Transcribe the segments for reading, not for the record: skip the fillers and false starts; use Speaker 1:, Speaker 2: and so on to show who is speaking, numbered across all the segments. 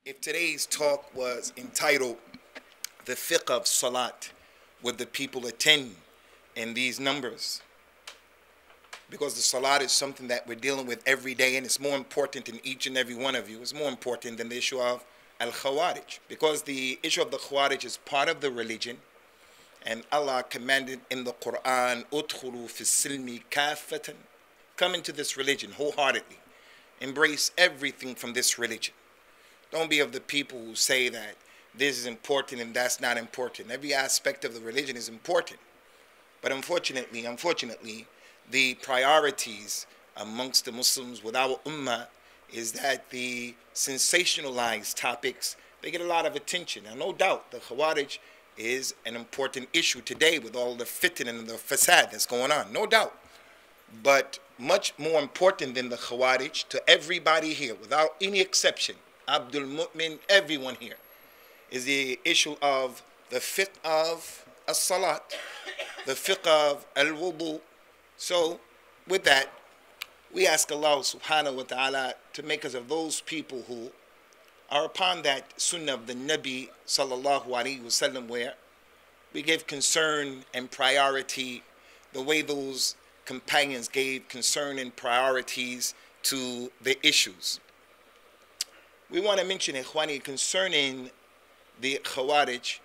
Speaker 1: If today's talk was entitled The Fiqh of Salat, would the people attend in these numbers? Because the Salat is something that we're dealing with every day, and it's more important in each and every one of you. It's more important than the issue of Al-Khawaarij. Because the issue of the Khwaarij is part of the religion, and Allah commanded in the Qur'an, "Udkhulu fi silmi kaffatan." Come into this religion wholeheartedly. Embrace everything from this religion. Don't be of the people who say that this is important and that's not important. Every aspect of the religion is important. But unfortunately, the priorities amongst the Muslims with our ummah is that the sensationalized topics, they get a lot of attention. Now, no doubt, the Khawarij is an important issue today with all the fitna and the fasad that's going on. No doubt. But much more important than the Khawarij to everybody here, without any exception, Abdul Mu'min, everyone here, is the issue of the fiqh of as-salat, the fiqh of al-wudu. So, with that, we ask Allah subhanahu wa ta'ala to make us of those people who are upon that sunnah of the Nabi sallallahu alayhi wa sallam, where we give concern and priority the way those companions gave concern and priorities to the issues. We want to mention, Ikhwani, concerning the Khawarij,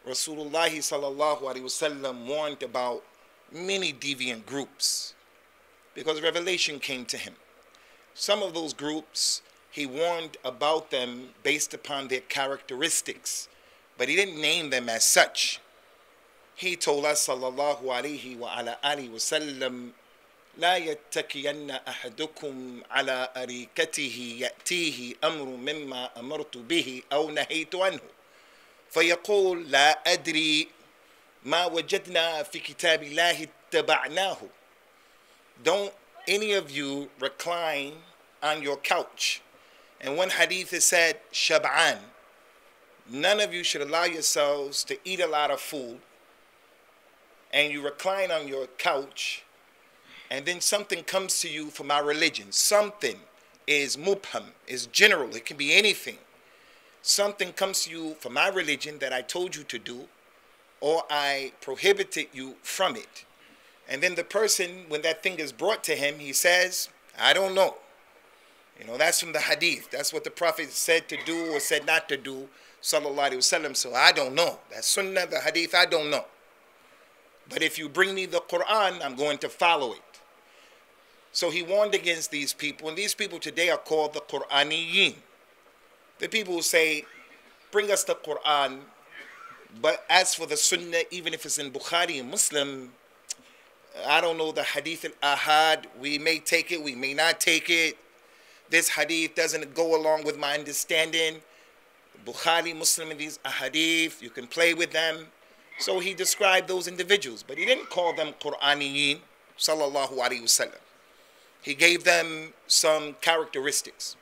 Speaker 1: Rasulullah sallallahu alaihi wasallam warned about many deviant groups because revelation came to him. Some of those groups, he warned about them based upon their characteristics, but he didn't name them as such. He told us, sallallahu alaihi wa ala alihi wasallam, لا يتكين أحدكم على أريكته يأتيه أمر مما أمرت به أو نهيت عنه فيقول لا أدري ما وجدنا في كتاب الله اتبعناه. Don't any of you recline on your couch. And one hadith is said, Shab'an, none of you should allow yourselves to eat a lot of food and you recline on your couch, and then something comes to you from our religion. Something is mubham, is general. It can be anything. Something comes to you from my religion that I told you to do, or I prohibited you from it. And then the person, when that thing is brought to him, he says, I don't know. You know, that's from the hadith. That's what the Prophet said to do or said not to do, sallallahu alaihi wasallam. So I don't know. That's sunnah, the hadith, I don't know. But if you bring me the Qur'an, I'm going to follow it. So he warned against these people, and these people today are called the Qur'aniyin. The people who say, bring us the Qur'an, but as for the Sunnah, even if it's in Bukhari and Muslim, I don't know the Hadith al-Ahad, we may take it, we may not take it. This Hadith doesn't go along with my understanding. Bukhari, Muslim, and these Ahadith, you can play with them. So he described those individuals, but he didn't call them Qur'aniyin, sallallahu alaihi wasallam. He gave them some characteristics.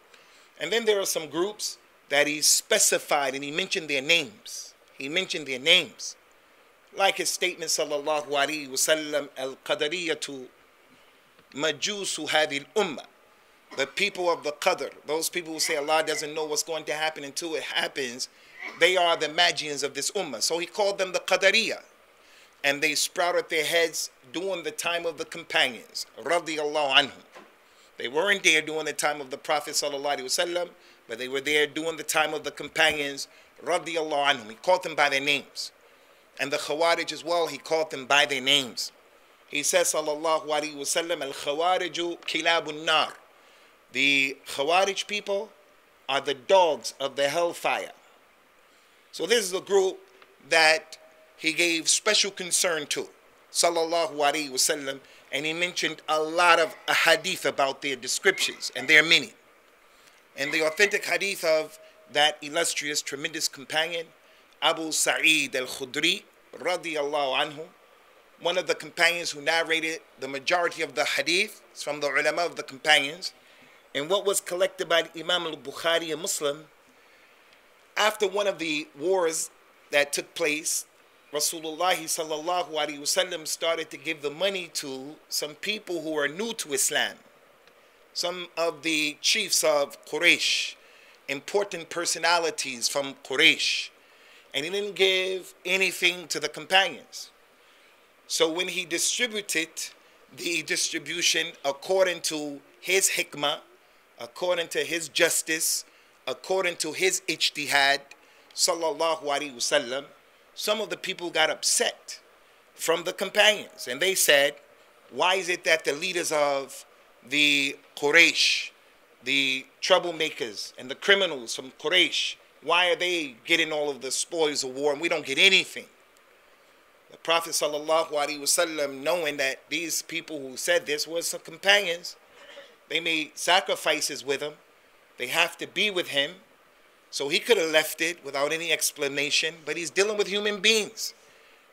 Speaker 1: And then there are some groups that he specified and he mentioned their names. He mentioned their names. Like his statement, sallallahu alaihi wasallam, al-qadariyatu majusu hadil ummah. The people of the qadr, those people who say Allah doesn't know what's going to happen until it happens, they are the Magians of this ummah. So he called them the qadariyah. And they sprouted their heads during the time of the companions, radiyallahu anhum. They weren't there during the time of the Prophet sallallahu alaihi wasallam, but they were there during the time of the companions, radiyallahu anhum. He called them by their names. And the Khawaarij as well, he called them by their names. He says, sallallahu alaihi wasallam, al-Khawaariju kilabun nar. The Khawaarij people are the dogs of the hellfire. So this is a group that he gave special concern to, sallallahu alaihi wasallam, and he mentioned a lot of hadith about their descriptions, and there are many. And the authentic hadith of that illustrious, tremendous companion, Abu Sa'id al-Khudri, radiyallahu anhu, one of the companions who narrated the majority of the hadith, is from the ulama of the companions, and what was collected by Imam Al-Bukhaari and Muslim, after one of the wars that took place, Rasulullah sallallahu alaihi wasallam started to give the money to some people who are new to Islam. Some of the chiefs of Quraysh, important personalities from Quraysh, and he didn't give anything to the companions. So when he distributed the distribution according to his hikmah, according to his justice, according to his ijtihad, sallallahu alaihi wasallam, some of the people got upset from the companions, and they said, why is it that the leaders of the Quraysh, the troublemakers and the criminals from Quraysh, why are they getting all of the spoils of war and we don't get anything? The Prophet sallallahu alaihi wasallam, knowing that these people who said this were some companions, they made sacrifices with him, they have to be with him, so he could have left it without any explanation, but he's dealing with human beings,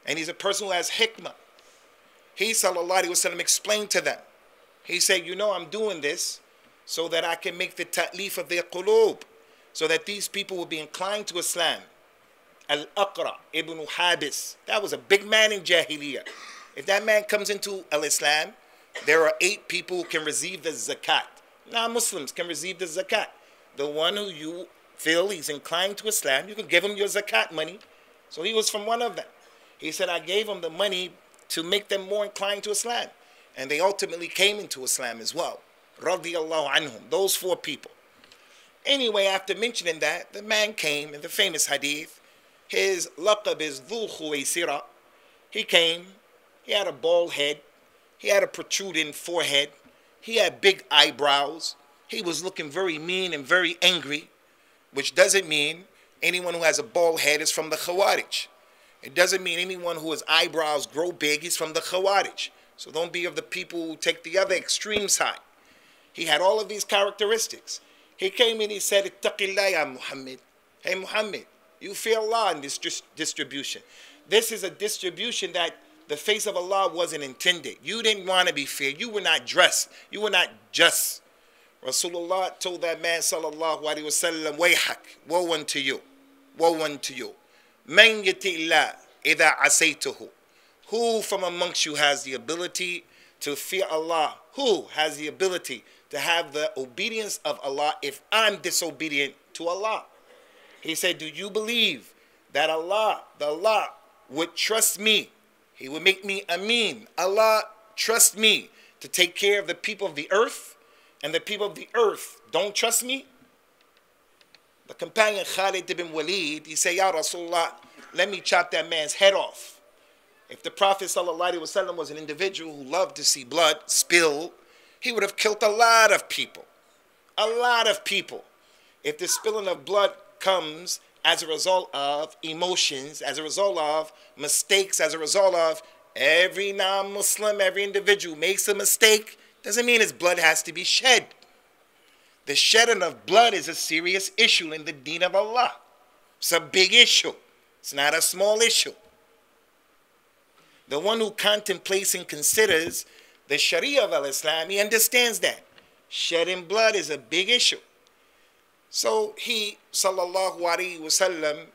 Speaker 1: and he's a person who has hikmah. He sallallahu alaihi wasallam explained to them. He said, you know, I'm doing this so that I can make the ta'lif of their qulub, so that these people will be inclined to Islam. Al-Aqra ibn Habis, that was a big man in Jahiliyyah. If that man comes into Al-Islam, there are 8 people who can receive the zakat. Non-Muslims can receive the zakat. The one who you feel he's inclined to Islam, you can give him your zakat money. So he was from one of them. He said, I gave him the money to make them more inclined to Islam. And they ultimately came into Islam as well. Radiyallahu anhum, those 4 people. Anyway, after mentioning that, the man came in the famous hadith. His laqab is Dhu Khuwaysira. He came, he had a bald head, he had a protruding forehead, he had big eyebrows, he was looking very mean and very angry, which doesn't mean anyone who has a bald head is from the Khwaarij. It doesn't mean anyone whose eyebrows grow big is from the Khawaarij. So don't be of the people who take the other extreme side. He had all of these characteristics. He came in, he said, Ittaqillah ya Muhammad. Hey Muhammad, you fear Allah in this distribution. This is a distribution that the face of Allah wasn't intended. You didn't want to be fair. You were not dressed. You were not just. Rasulullah told that man, sallallahu alaihi wasallam, wayhak, woe unto you, woe unto you. Man yati'illah idha asaytuhu. Who from amongst you has the ability to fear Allah? Who has the ability to have the obedience of Allah if I'm disobedient to Allah? He said, do you believe that Allah, the Allah, would trust me? He would make me ameen. Allah trust me to take care of the people of the earth, and the people of the earth don't trust me? The companion Khalid ibn Walid, he said, Ya Rasulullah, let me chop that man's head off. If the Prophet ﷺ was an individual who loved to see blood spill, he would have killed a lot of people. A lot of people. If the spilling of blood comes as a result of emotions, as a result of mistakes, as a result of every non-Muslim, every individual makes a mistake, doesn't mean his blood has to be shed. The shedding of blood is a serious issue in the deen of Allah. It's a big issue. It's not a small issue. The one who contemplates and considers the Sharia of Al-Islam, he understands that. Shedding blood is a big issue. So he, sallallahu alaihi wasallam,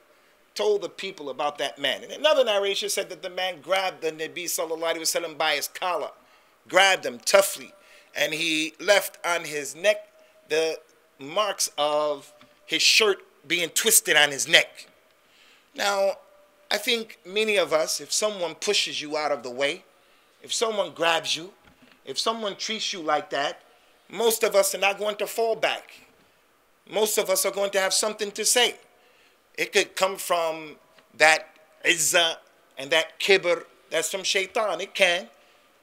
Speaker 1: told the people about that man. And another narration said that the man grabbed the Nabi sallallahu alaihi wasallam by his collar, grabbed him toughly, and he left on his neck the marks of his shirt being twisted on his neck. Now, I think many of us, if someone pushes you out of the way, if someone grabs you, if someone treats you like that, most of us are not going to fall back. Most of us are going to have something to say. It could come from that izzah and that kibr that's from shaitan. It can.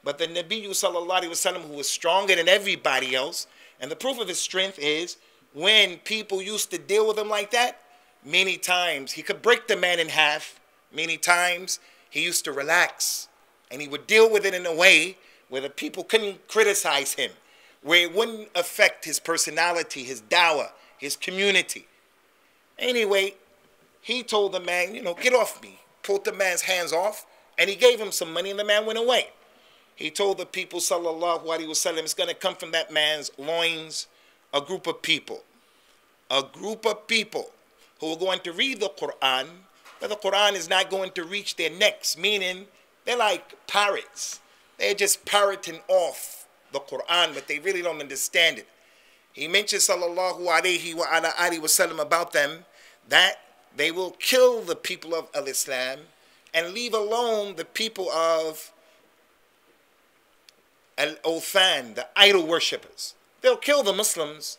Speaker 1: But the Nabi sallallahu alaihi wasallam, who was stronger than everybody else, and the proof of his strength is when people used to deal with him like that, many times he could break the man in half. Many times he used to relax, and he would deal with it in a way where the people couldn't criticize him, where it wouldn't affect his personality, his dawah, his community. Anyway, he told the man, you know, get off me. Pulled the man's hands off, and he gave him some money, and the man went away. He told the people, sallallahu alaihi wasallam, it's going to come from that man's loins a group of people. A group of people who are going to read the Qur'an, but the Qur'an is not going to reach their necks, meaning they're like parrots. They're just parroting off the Qur'an, but they really don't understand it. He mentioned sallallahu alayhi wa ala alihi wasallam about them that they will kill the people of al-Islam and leave alone the people of al-Othan, the idol worshippers. They'll kill the Muslims,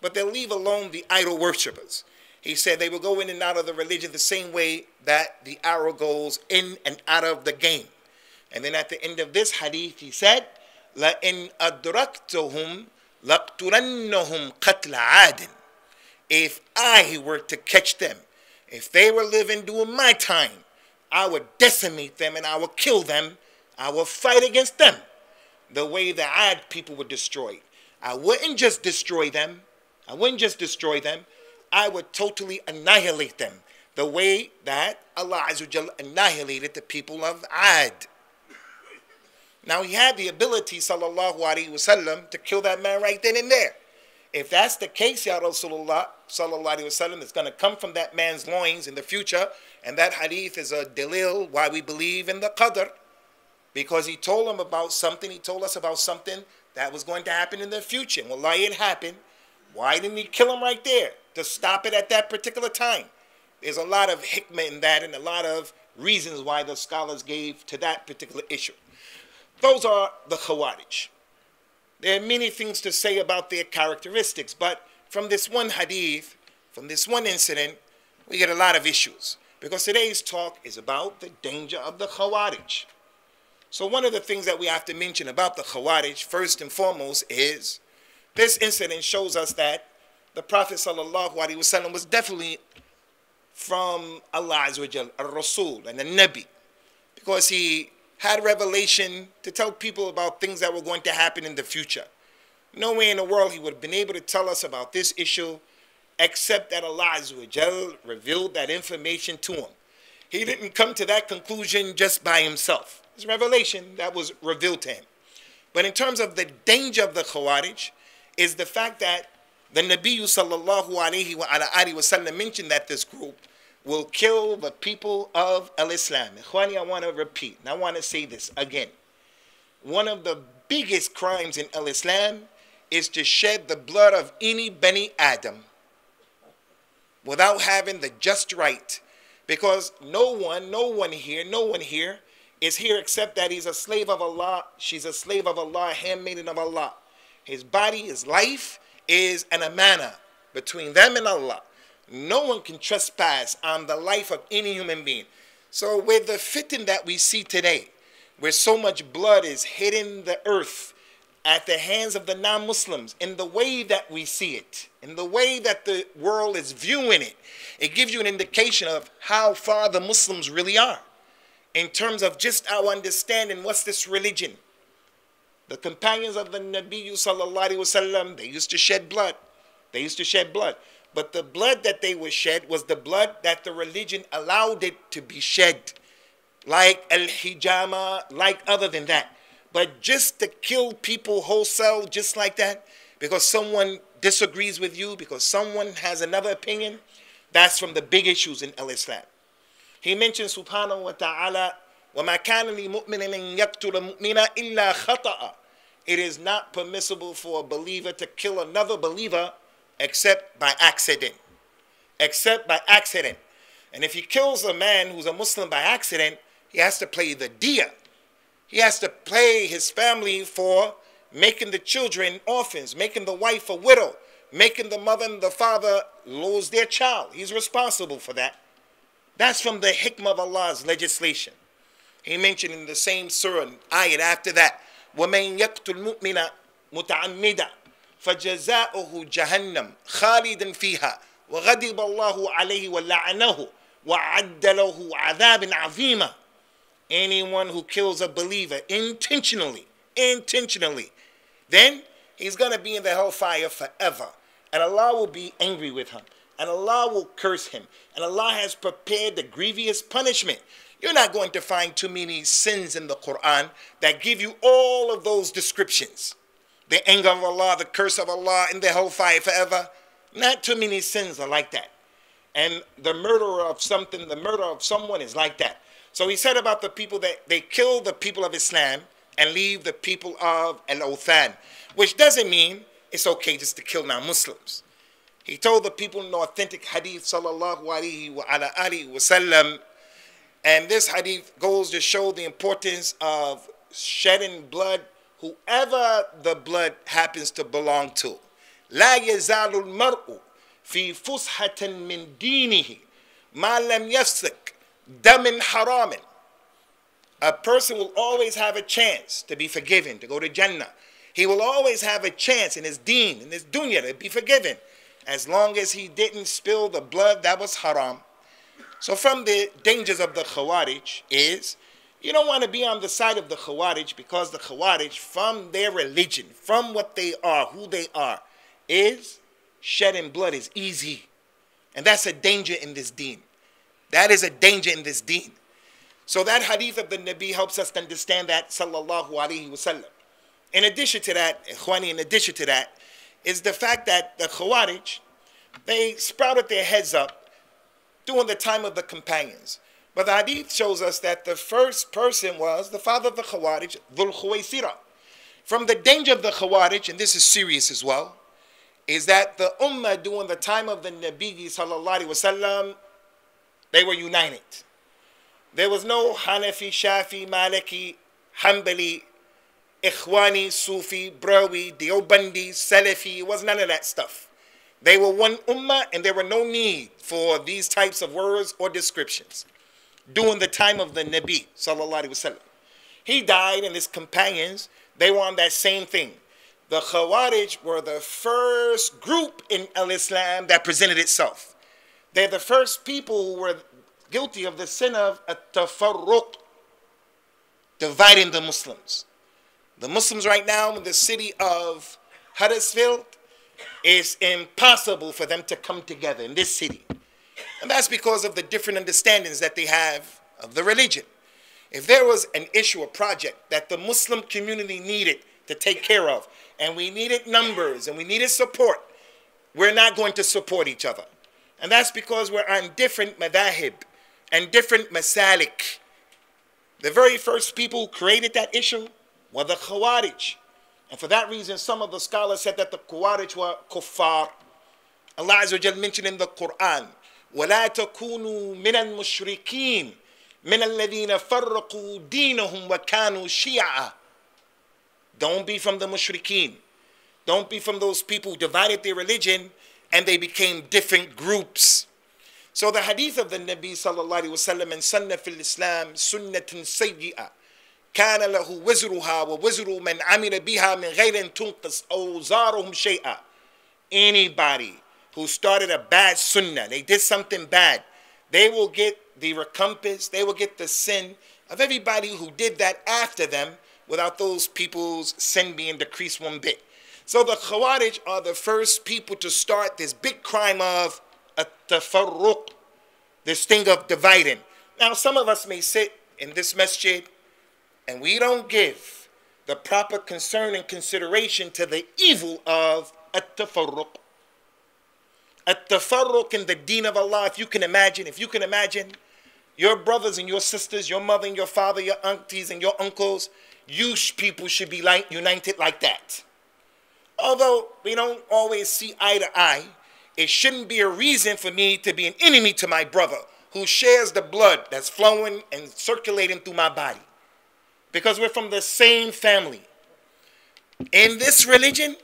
Speaker 1: but they'll leave alone the idol worshippers. He said they will go in and out of the religion the same way that the arrow goes in and out of the game. And then at the end of this hadith, he said, لَإِنْ أَدْرَكْتُهُمْ لَقْتُلَنَّهُمْ قَتْلَ عَادٍ. If I were to catch them, if they were living during my time, I would decimate them and I would kill them. I would fight against them the way the Ad people were destroyed. I wouldn't just destroy them. I would totally annihilate them the way that Allah Azza wa Jalla annihilated the people of Ad. Now he had the ability, sallallahu alaihi wasallam, to kill that man right then and there. If that's the case, Ya Rasulullah, sallallahu alaihi wasallam, it's going to come from that man's loins in the future. And that hadith is a dalil why we believe in the qadr. Because he told him about something, he told us about something that was going to happen in the future. And wallahi, it happened. Why didn't he kill him right there? To stop it at that particular time. There's a lot of hikmah in that and a lot of reasons why the scholars gave to that particular issue. Those are the Khawaarij. There are many things to say about their characteristics, but from this one hadith, from this one incident, we get a lot of issues. Because today's talk is about the danger of the Khawaarij. So one of the things that we have to mention about the Khawaarij, first and foremost, is this incident shows us that the Prophet sallallahu alaihi wasallam was definitely from Allah Azza wa Jal, al-Rasul and the Nabi, because he had revelation to tell people about things that were going to happen in the future. No way in the world he would have been able to tell us about this issue except that Allah Azza wa Jal revealed that information to him. He didn't come to that conclusion just by himself. It's revelation that was revealed to him. But in terms of the danger of the Khawaarij is the fact that the Nabi sallallahu alayhi wa alihi wasallam mentioned that this group will kill the people of al-Islam. Ikhwani, I want to repeat, and I want to say this again. One of the biggest crimes in al-Islam is to shed the blood of any Bani Adam without having the just right. Because no one here is here except that he's a slave of Allah, she's a slave of Allah, handmaiden of Allah. His body, his life is an amana between them and Allah. No one can trespass on the life of any human being. So with the fitna that we see today, where so much blood is hitting the earth at the hands of the non-Muslims, in the way that we see it, in the way that the world is viewing it, it gives you an indication of how far the Muslims really are in terms of just our understanding what's this religion. The companions of the Nabi sallallahu alaihi wasallam, they used to shed blood. But the blood that they would shed was the blood that the religion allowed it to be shed. Like al-hijama, like other than that. But just to kill people wholesale just like that, because someone disagrees with you, because someone has another opinion, that's from the big issues in al-Islam. He mentions subhanahu wa ta'ala, وَمَا كَانَ لِمُؤْمِنٍ أَن يَقْتُلَ مُؤْمِنًا إِلَّا خَطَأً. It is not permissible for a believer to kill another believer except by accident. And if he kills a man who's a Muslim by accident, he has to pay the diya. He has to pay his family for making the children orphans, making the wife a widow, making the mother and the father lose their child. He's responsible for that. That's from the hikmah of Allah's legislation. He mentioned in the same surah, ayat after that, وَمَنْ يَقْتُلْ مُؤْمِنًا مُتَعَمِّدًا فَجَزَاؤُهُ جَهَنَّمْ خَالِدًا فِيهَا وَغَضِبَ اللَّهُ عَلَيْهِ وَلَعَنَهُ وَعَدَّ لَهُ عَذَابًا عَظِيمًا. Anyone who kills a believer intentionally, then he's going to be in the hellfire forever. And Allah will be angry with him. And Allah will curse him. And Allah has prepared the grievous punishment. You're not going to find too many sins in the Qur'an that give you all of those descriptions. The anger of Allah, the curse of Allah, in the hellfire forever. Not too many sins are like that. And the murder of someone is like that. So he said about the people that they kill the people of Islam and leave the people of Al-Othan. Which doesn't mean it's okay just to kill non-Muslims. He told the people in the authentic hadith, sallallahu alaihi wa ala alihi wasallam, and this hadith goes to show the importance of shedding blood, whoever the blood happens to belong to. لا يزال المرء في فسحة من دينه ما لم يفسق دم حرام. A person will always have a chance to be forgiven, to go to Jannah. He will always have a chance in his deen, in his dunya, to be forgiven, as long as he didn't spill the blood that was haram. So from the dangers of the Khawaarij is, you don't want to be on the side of the Khawaarij, because the Khawaarij, from their religion, from what they are, who they are, is shedding blood is easy. And that's a danger in this deen. That is a danger in this deen. So that hadith of the Nabi helps us to understand that, sallallahu alaihi wasallam. In addition to that, Ikhwani, in addition to that, is the fact that the Khawarij, they sprouted their heads up during the time of the companions. But the hadith shows us that the first person was the father of the Khawarij, Dhul Khuwaysira. From the danger of the Khawarij, and this is serious as well, is that the Ummah during the time of the Nabi sallallahu alaihi wasallam, they were united. There was no Hanafi, Shafi, Maliki, Hanbali, Ikhwani, Sufi, Brawi, Deobandi, Salafi. It was none of that stuff. They were one ummah, and there were no need for these types of words or descriptions. During the time of the Nabi, sallallahu alaihi wasallam, he died, and his companions, they were on that same thing. The Khawarij were the first group in Al-Islam that presented itself. They're the first people who were guilty of the sin of at-tafarruq, dividing the Muslims. The Muslims right now in the city of Huddersfield, it's impossible for them to come together in this city. And that's because of the different understandings that they have of the religion. If there was an issue, a project that the Muslim community needed to take care of, and we needed numbers and we needed support, we're not going to support each other. And that's because we're on different madahib and different masalik. The very first people who created that issue were the Khawaarij. And for that reason, some of the scholars said that the Khwaarij were kuffar. Allah Azza wa Jal mentioned in the Qur'an, وَلَا تَكُونُوا مِنَ الْمُشْرِكِينَ مِنَ الَّذِينَ فَرَّقُوا دِينَهُمْ وَكَانُوا شِيَعًا. Don't be from the mushrikeen. Don't be from those people who divided their religion and they became different groups. So the hadith of the Nabi sallallahu alaihi wasallam and Sunnah fil Islam, sunnatun sayyi'ah, كان له وزرها ووزر من عمل بها من غير أن تنقص أوزارهم شيئا. Anybody who started a bad sunnah, they did something bad, they will get the recompense, they will get the sin of everybody who did that after them, without those people's sin being decreased one bit. So the Khawarij are the first people to start this big crime of at-tafarruq, this thing of dividing. Now some of us may sit in this masjid and we don't give the proper concern and consideration to the evil of at-tafarruq. At-tafarruq in the deen of Allah, if you can imagine your brothers and your sisters, your mother and your father, your aunties and your uncles, you people should be united like that. Although we don't always see eye to eye, it shouldn't be a reason for me to be an enemy to my brother who shares the blood that's flowing and circulating through my body. Because we're from the same family. In this religion,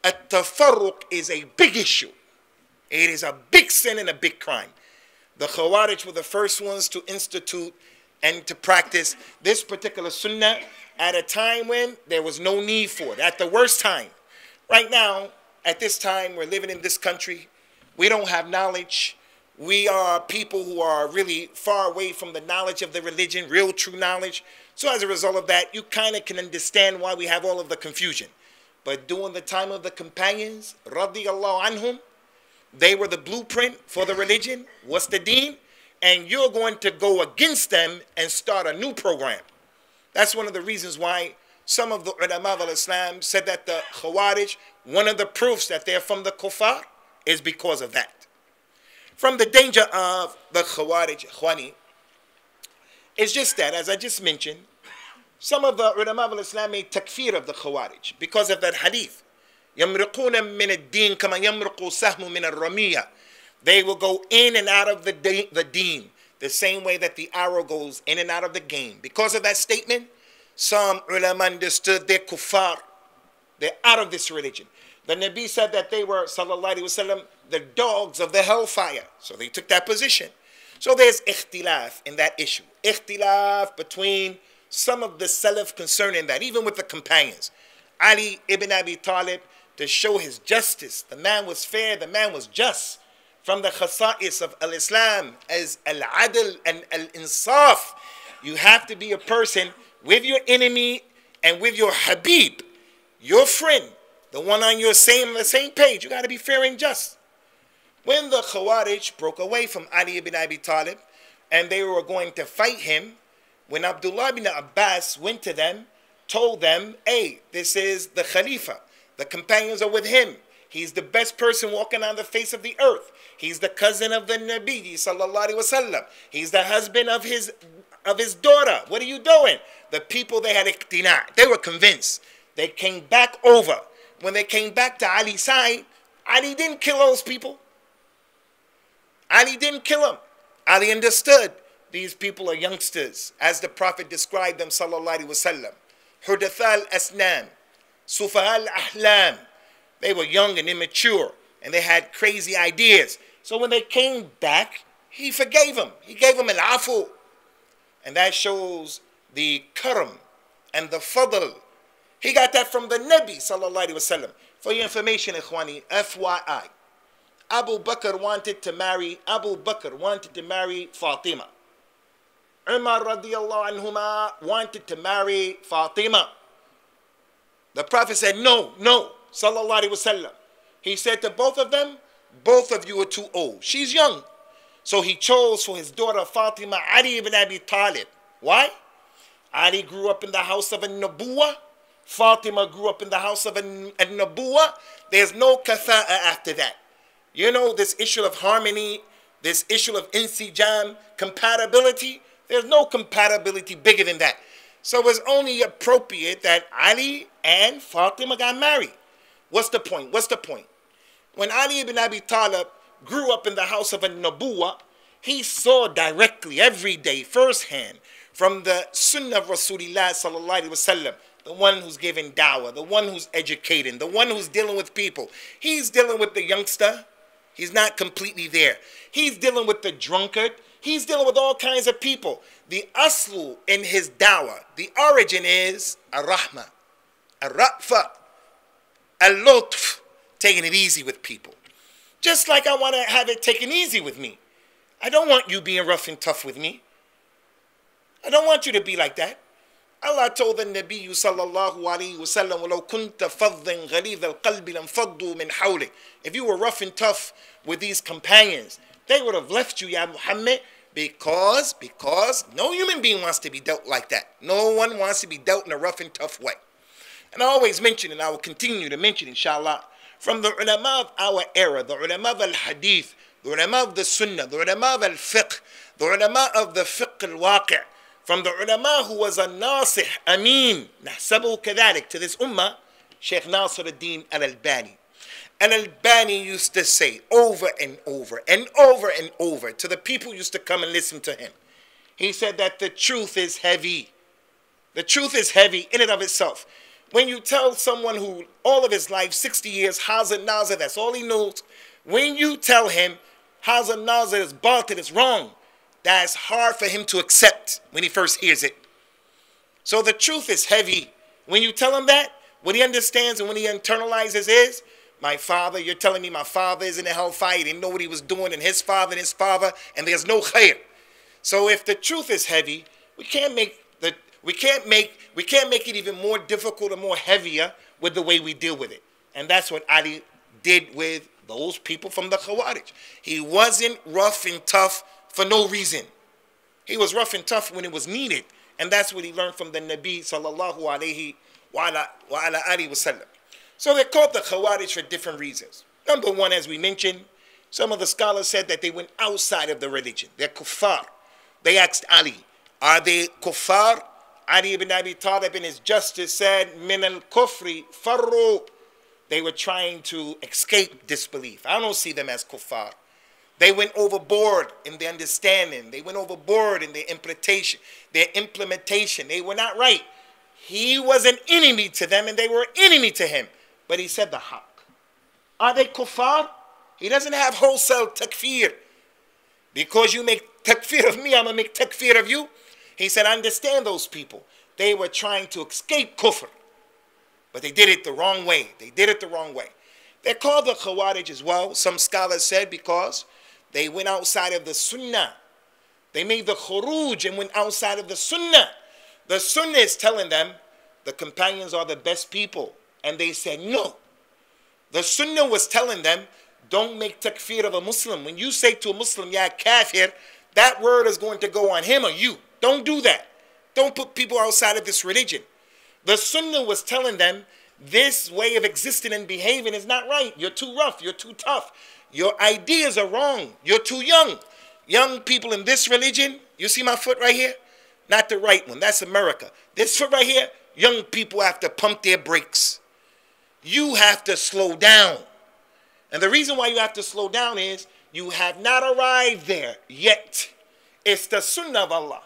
Speaker 1: at-tafarruq is a big issue. It is a big sin and a big crime. The Khawarij were the first ones to institute and to practice this particular sunnah at a time when there was no need for it, at the worst time. Right now, at this time, we're living in this country. We don't have knowledge. We are people who are really far away from the knowledge of the religion, real true knowledge. So as a result of that, you kind of can understand why we have all of the confusion. But during the time of the companions, radiyallahu anhum, they were the blueprint for the religion. What's the deen? And you're going to go against them and start a new program. That's one of the reasons why some of the ulama of Islam said that the Khawarij, one of the proofs that they're from the kuffar is because of that. From the danger of the Khawarij, Khwani, it's just that, as I just mentioned, some of the ulama of Islam made takfir of the Khawarij because of that hadith. يَمْرِقُونَ مِنَ الدِّينِ كَمَا يَمْرِقُ سَهْمُ مِنَ الرَّمِيَّةِ. They will go in and out of the deen the same way that the arrow goes in and out of the game. Because of that statement, some ulama understood they're kuffar. They're out of this religion. The Nabi said that they were, sallallahu alaihi wasallam, the dogs of the hellfire. So they took that position. So there's ikhtilaf in that issue. Ikhtilaf between some of the Salaf concerning that, even with the companions. Ali ibn Abi Talib, to show his justice. The man was fair, the man was just. From the khasa'is of al-Islam as al-adl and al-insaf. You have to be a person with your enemy and with your habib, your friend, the one on the same page. You got to be fair and just. When the Khawaarij broke away from Ali ibn Abi Talib and they were going to fight him, when Abdullah ibn Abbas went to them, told them, hey, this is the Khalifa. The companions are with him. He's the best person walking on the face of the earth. He's the cousin of the Nabi sallallahu alaihi wasallam. He's the husband of his daughter. What are you doing? The people, they had iqtina'. They were convinced. They came back over. When they came back to Ali's side, Ali didn't kill those people. Ali didn't kill them. Ali understood these people are youngsters, as the Prophet described them sallallahu alaihi wasallam. Hudathal asnam, sufahal ahlam. They were young and immature, and they had crazy ideas. So when they came back, he forgave them. He gave them al-afu. And that shows the karam and the fadl. He got that from the Nabi sallallahu alaihi wasallam. For your information, ikhwani, FYI, Abu Bakr wanted to marry Fatima. Umar radiallahu anhuma wanted to marry Fatima. The Prophet said, no, sallallahu alaihi wasallam. He said to both of them, both of you are too old. She's young. So he chose for his daughter Fatima Ali ibn Abi Talib. Why? Ali grew up in the house of a Nabuwa. Fatima grew up in the house of a Nabuwa. There's no katha'a after that. You know, this issue of harmony, this issue of insijam, compatibility, there's no compatibility bigger than that. So it was only appropriate that Ali and Fatima got married. What's the point? When Ali ibn Abi Talib grew up in the house of a Nabuwa, he saw directly, every day, firsthand, from the Sunnah of Rasulullah sallallahu alaihi wasallam, the one who's giving dawah, the one who's educating, the one who's dealing with people. He's dealing with the youngster. He's not completely there. He's dealing with the drunkard. He's dealing with all kinds of people. The aslu in his dawah, the origin is ar-rahma, ar-ra'fa, al-lutf, taking it easy with people. Just like I want to have it taken easy with me. I don't want you being rough and tough with me. I don't want you to be like that. Allah told the Nabi sallallahu alayhi wa sallam, وَلَوْ كُنْتَ فَضًّا غَلِيظَ الْقَلْبِ لَانْفَضُّوا مِنْ حَوْلِكَ. If you were rough and tough with these companions, they would have left you, Ya Muhammad, because no human being wants to be dealt like that. No one wants to be dealt in a rough and tough way. And I always mention, and I will continue to mention, inshallah, from the ulama of our era, the ulama of al-hadith, the ulama of the sunnah, the ulama of al-fiqh, the ulama of the fiqh al-waqi', from the ulama who was a nasih, ameen, nahsabuhu kadhalik, to this ummah, Shaykh Nasir ad-Din al-Albani. Al-Albani used to say over and over and over and over to the people who used to come and listen to him. He said that the truth is heavy. The truth is heavy in and of itself. When you tell someone who all of his life, 60 years, Hazar Nazar, that's all he knows. When you tell him Hazar Nazar is batil, it's wrong, that's hard for him to accept when he first hears it. So the truth is heavy. When you tell him that, what he understands and when he internalizes is, my father, you're telling me my father is in the hellfire, he didn't know what he was doing, and his father, and there's no khair. So if the truth is heavy, we can't make it even more difficult or more heavier with the way we deal with it. And that's what Ali did with those people from the Khawaarij. He wasn't rough and tough for no reason. He was rough and tough when it was needed. And that's what he learned from the Nabi sallallahu alayhi wa alihi wasallam. So they're called the Khawaarij for different reasons. Number one, as we mentioned, some of the scholars said that they went outside of the religion. They're kuffar. They asked Ali, are they kuffar? Ali ibn Abi Talib in his justice said, min al-kufri farru. they were trying to escape disbelief. I don't see them as kuffar. They went overboard in their understanding. They went overboard in their implementation. They were not right. He was an enemy to them and they were an enemy to him. But he said the haqq. Are they kuffar? He doesn't have wholesale takfir. Because you make takfir of me, I'm going to make takfir of you. He said, I understand those people. They were trying to escape kufr. But they did it the wrong way. They did it the wrong way. They're called the Khawaarij as well. Some scholars said because they went outside of the Sunnah. They made the khuruj and went outside of the Sunnah. The Sunnah is telling them the companions are the best people. And they said no. The Sunnah was telling them, don't make takfir of a Muslim. When you say to a Muslim, ya kafir, that word is going to go on him or you. Don't do that. Don't put people outside of this religion. The Sunnah was telling them, this way of existing and behaving is not right. You're too rough. You're too tough. Your ideas are wrong. You're too young. Young people in this religion, you see my foot right here? Not the right one. That's America. This foot right here, young people have to pump their brakes. You have to slow down. And the reason why you have to slow down is you have not arrived there yet. It's the Sunnah of Allah.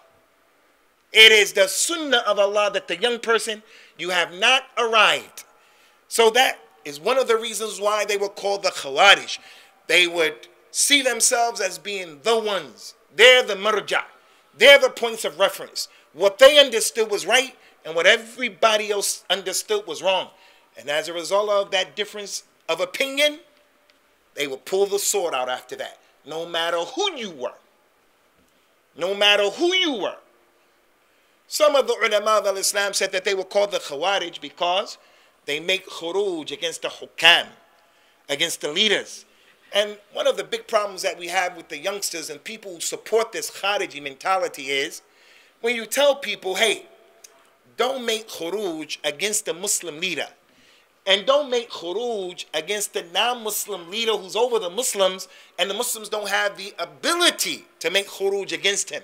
Speaker 1: It is the Sunnah of Allah that the young person, you have not arrived. So that is one of the reasons why they were called the Khawaarij. They would see themselves as being the ones. They're the marja. They're the points of reference. What they understood was right and what everybody else understood was wrong. And as a result of that difference of opinion, they would pull the sword out after that. No matter who you were. No matter who you were. Some of the ulama of Islam said that they were called the Khawaarij because they make khuruj against the hukam, against the leaders. And one of the big problems that we have with the youngsters and people who support this Khariji mentality is when you tell people, hey, don't make khuruj against the Muslim leader. And don't make khuruj against the non-Muslim leader who's over the Muslims and the Muslims don't have the ability to make khuruj against him.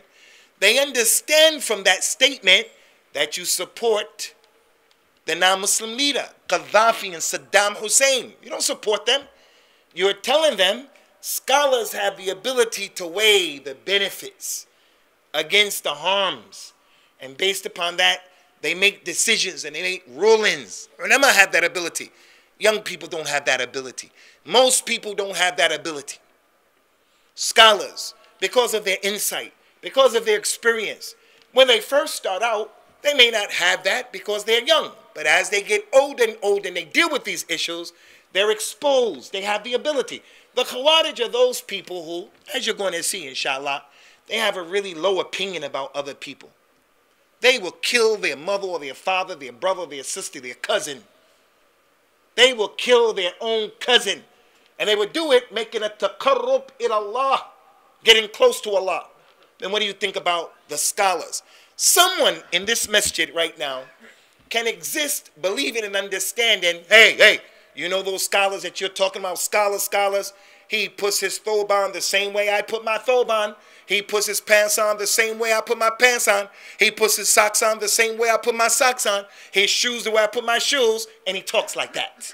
Speaker 1: They understand from that statement that you support the non-Muslim leader, Gaddafi and Saddam Hussein. You don't support them. You're telling them scholars have the ability to weigh the benefits against the harms. And based upon that, they make decisions and they make rulings. Ulama have that ability. Young people don't have that ability. Most people don't have that ability. Scholars, because of their insight, because of their experience, when they first start out, they may not have that because they're young. But as they get older and older and they deal with these issues, they're exposed. They have the ability. The Khawaarij are those people who, as you're going to see, inshallah, they have a really low opinion about other people. They will kill their mother or their father, their brother, their sister, their cousin. They will kill their own cousin. And they would do it making a taqarrub ila Allah, getting close to Allah. Then what do you think about the scholars? Someone in this masjid right now can exist, believing and understanding, hey, you know those scholars that you're talking about, scholars, he puts his thobe on the same way I put my thobe on. He puts his pants on the same way I put my pants on. He puts his socks on the same way I put my socks on. His shoes the way I put my shoes. And he talks like that.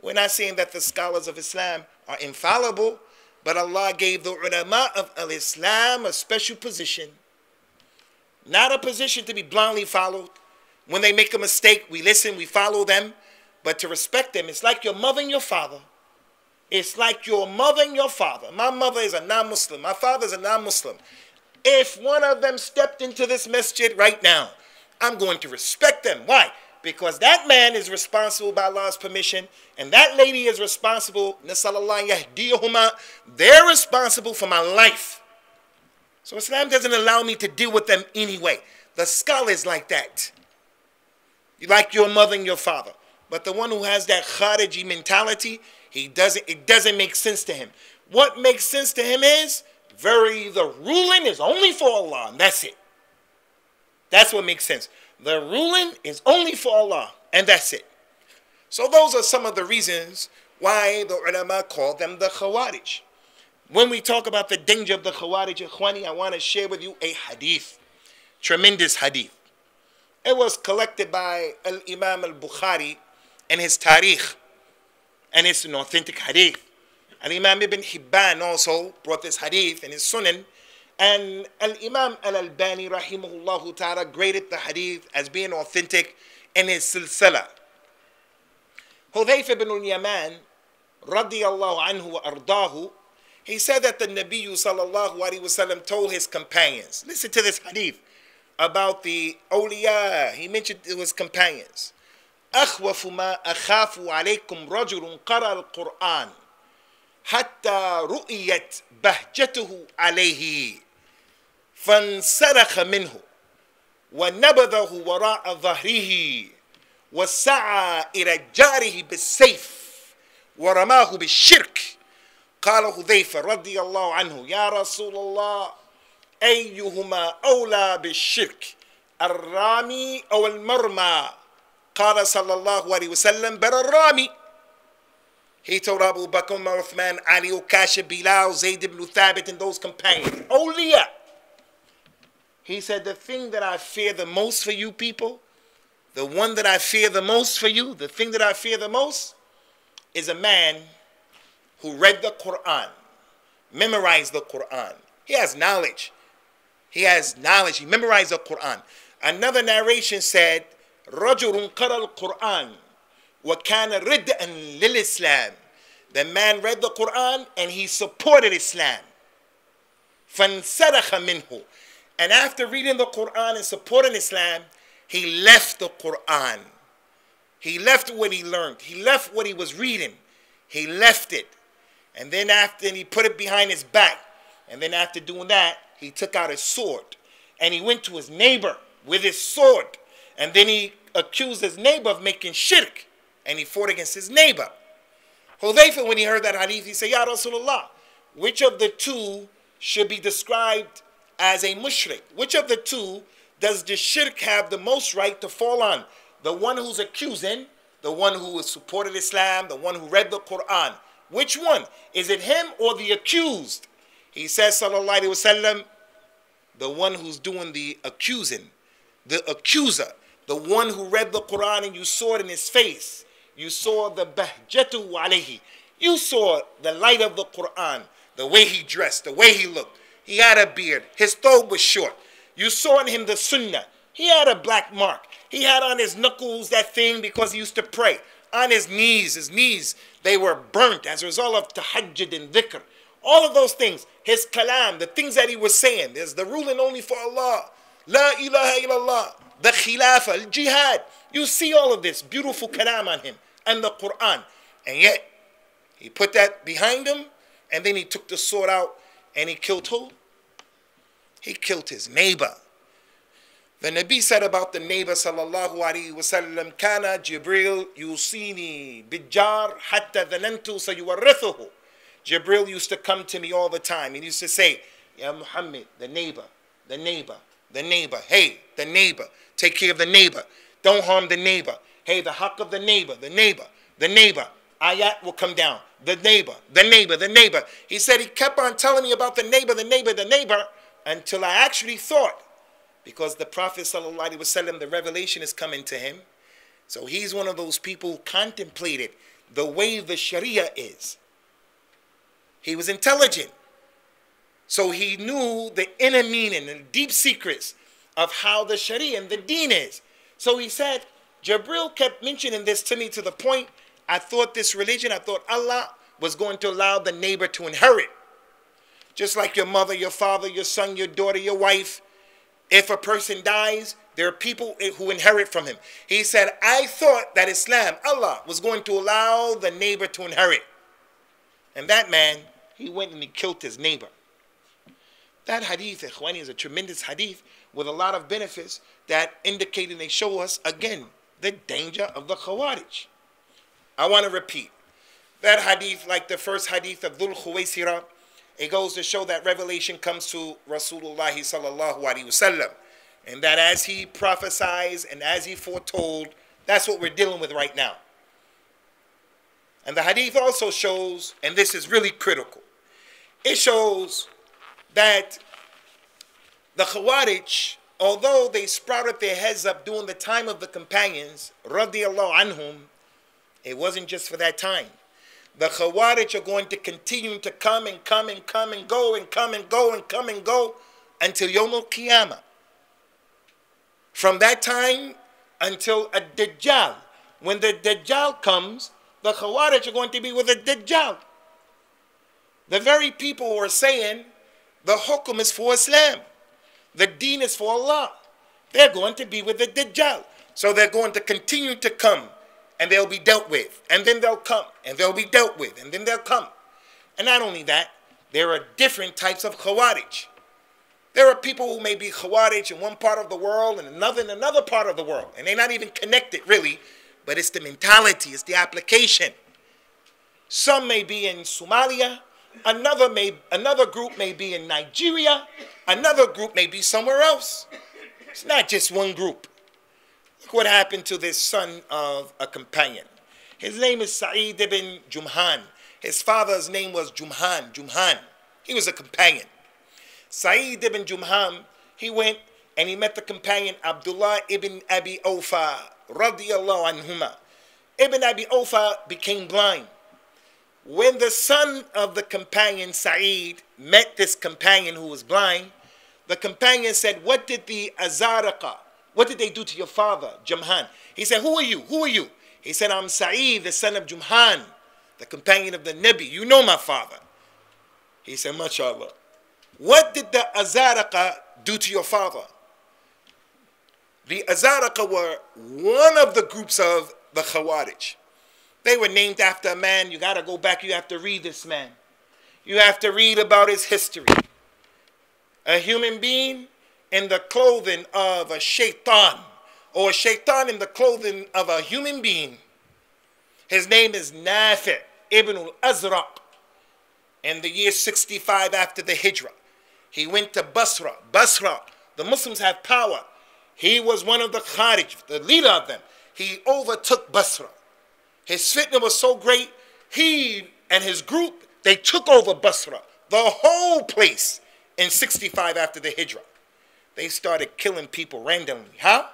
Speaker 1: We're not saying that the scholars of Islam are infallible, but Allah gave the ulama of Islam a special position. Not a position to be blindly followed. When they make a mistake, we listen, we follow them. But to respect them, it's like your mother and your father. It's like your mother and your father. My mother is a non-Muslim. My father is a non-Muslim. If one of them stepped into this masjid right now, I'm going to respect them. Why? Because that man is responsible by Allah's permission, and that lady is responsible, nasallallahu yahdiyahuma, they're responsible for my life. So Islam doesn't allow me to deal with them anyway. The scholar is like that. You like your mother and your father. But the one who has that Khariji mentality, it doesn't make sense to him. What makes sense to him is, the ruling is only for Allah, and that's it. That's what makes sense. The ruling is only for Allah, and that's it. So those are some of the reasons why the ulama call them the Khawaarij. When we talk about the danger of the Khawaarij, Ikhwani, I want to share with you a hadith, tremendous hadith. It was collected by Al-Imam Al-Bukhaari in his Tarikh. And it's an authentic hadith. Al-Imam Ibn Hibban also brought this hadith in his Sunnah. And Al-Imam Al-Albani rahimahullah ta'ala graded the hadith as being authentic in his silsila. Hudhayf ibn al-Yaman radiyallahu anhu wa ardahu, he said that the Nabi sallallahu alaihi wasallam told his companions, listen to this hadith about the awliya. He mentioned to his companions, أخوف ما أخاف عليكم رجل قرأ القرآن حتى رؤيت بهجته عليه فانسلخ منه ونبذه وراء ظهره وسعى إلى جاره بالسيف ورماه بالشرك. قال حذيفة رضي الله عنه يا رسول الله أيهما أولى بالشرك الرامي أو المرمى؟ قال صلى الله عليه وسلم بل الرامي. He told Abu Bakr, Uthman, Ali, Ukasha, Bilal, Zayd ibn Thabit, and those companions, awliya. He said, the thing that I fear the most for you people, the one that I fear the most for you, the thing that I fear the most is a man who read the Qur'an, memorized the Qur'an. He has knowledge. He has knowledge. He memorized the Qur'an. Another narration said, رَجُلٌ قَرَى الْقُرْآنِ وَكَانَ رِدْءً لِلْإِسْلَامِ. The man read the Qur'an and he supported Islam. فَانْسَلَخَ مِنْهُ. And after reading the Qur'an and supporting Islam, he left the Qur'an. He left what he learned. He left what he was reading. He left it. And then after, he put it behind his back. And then after doing that, he took out his sword. And he went to his neighbor with his sword. And then he accused his neighbor of making shirk. And he fought against his neighbor. Hudhayfa, when he heard that hadith, he said, Ya Rasulullah, which of the two should be described as a mushrik? Which of the two does the shirk have the most right to fall on? The one who's accusing, the one who has supported Islam, the one who read the Qur'an. Which one? Is it him or the accused? He says, sallallahu alaihi wasallam, the one who's doing the accusing, the accuser, the one who read the Qur'an and you saw it in his face. You saw the bahjatu alayhi. You saw the light of the Qur'an, the way he dressed, the way he looked. He had a beard. His throat was short. You saw in him the Sunnah. He had a black mark. He had on his knuckles that thing because he used to pray. On his knees, they were burnt as a result of tahajjud and dhikr. All of those things. His kalam, the things that he was saying. There's the ruling only for Allah. La ilaha illallah. The khilafah, al-jihad. You see all of this beautiful kalam on him and the Qur'an. And yet, he put that behind him and then he took the sword out and he killed who? He killed his neighbor. The Nabi said about the neighbor sallallahu alaihi wasallam, Kana Jibril yusini bijar hatta dhanantu sayuwarrithuhu. Jibril used to come to me all the time. He used to say, Ya Muhammad, the neighbor, the neighbor, the neighbor. Hey, the neighbor. Take care of the neighbor. Don't harm the neighbor. Hey, the haqq of the neighbor, the neighbor, the neighbor. Ayat will come down. The neighbor, the neighbor, the neighbor. He said he kept on telling me about the neighbor, the neighbor, the neighbor, until I actually thought, because the Prophet sallallahu alaihi wasallam, the revelation is coming to him. So he's one of those people who contemplated the way the Sharia is. He was intelligent. So he knew the inner meaning and the deep secrets of how the Sharia and the deen is. So he said, Jibril kept mentioning this to me to the point I thought this religion, I thought Allah was going to allow the neighbor to inherit. Just like your mother, your father, your son, your daughter, your wife. If a person dies, there are people who inherit from him. He said, I thought that Islam, Allah, was going to allow the neighbor to inherit. And that man, he went and he killed his neighbor. That hadith, Ikhwani, is a tremendous hadith with a lot of benefits that indicate and they show us, again, the danger of the Khawaarij. I want to repeat. That hadith, like the first hadith of Dhul Khuwaysira, it goes to show that revelation comes to Rasulullah sallallahu alaihi wasallam. And that as he prophesies and as he foretold, that's what we're dealing with right now. And the hadith also shows, and this is really critical, it shows that the Khwaarij, although they sprouted their heads up during the time of the companions, radiyallahu anhum, it wasn't just for that time. The Khawaarij are going to continue to come and come and come and go and come and go and come and go until Yawm al-Qiyamah. From that time until a Dajjal. When the Dajjal comes, the Khawaarij are going to be with the Dajjal. The very people who are saying the hukum is for Islam, the deen is for Allah, they're going to be with the Dajjal. So they're going to continue to come, and they'll be dealt with, and then they'll come, and they'll be dealt with, and then they'll come. And not only that, there are different types of Khawaarij. There are people who may be Khawaarij in one part of the world and another in another part of the world, and they're not even connected really, but it's the mentality, it's the application. Some may be in Somalia, another group may be in Nigeria, another group may be somewhere else. It's not just one group. Look what happened to this son of a companion. His name is Sa'id ibn Jumhan. His father's name was Jumhan. He was a companion. Sa'id ibn Jumhan, he went and he met the companion Abdullah ibn Abi Awfa radiyallahu anhuma. Ibn Abi Awfa became blind. When the son of the companion Sa'id met this companion who was blind, the companion said, what did the Azaraqa, what did they do to your father, Jumhan? He said, who are you? Who are you? He said, I'm Sa'id, the son of Jumhan, the companion of the Nabi. You know my father. He said, MashaAllah. What did the Azaraqa do to your father? The Azaraqa were one of the groups of the Khawaarij. They were named after a man. You got to go back. You have to read this man. You have to read about his history. A human being in the clothing of a shaitan, or a shaitan in the clothing of a human being. His name is Nafi' ibn al-Azraq. In the year 65 after the Hijrah, he went to Basra. Basra, the Muslims have power. He was one of the Kharij, the leader of them. He overtook Basra. His fitna was so great, he and his group, they took over Basra, the whole place, in 65 after the Hijrah. They started killing people randomly. How?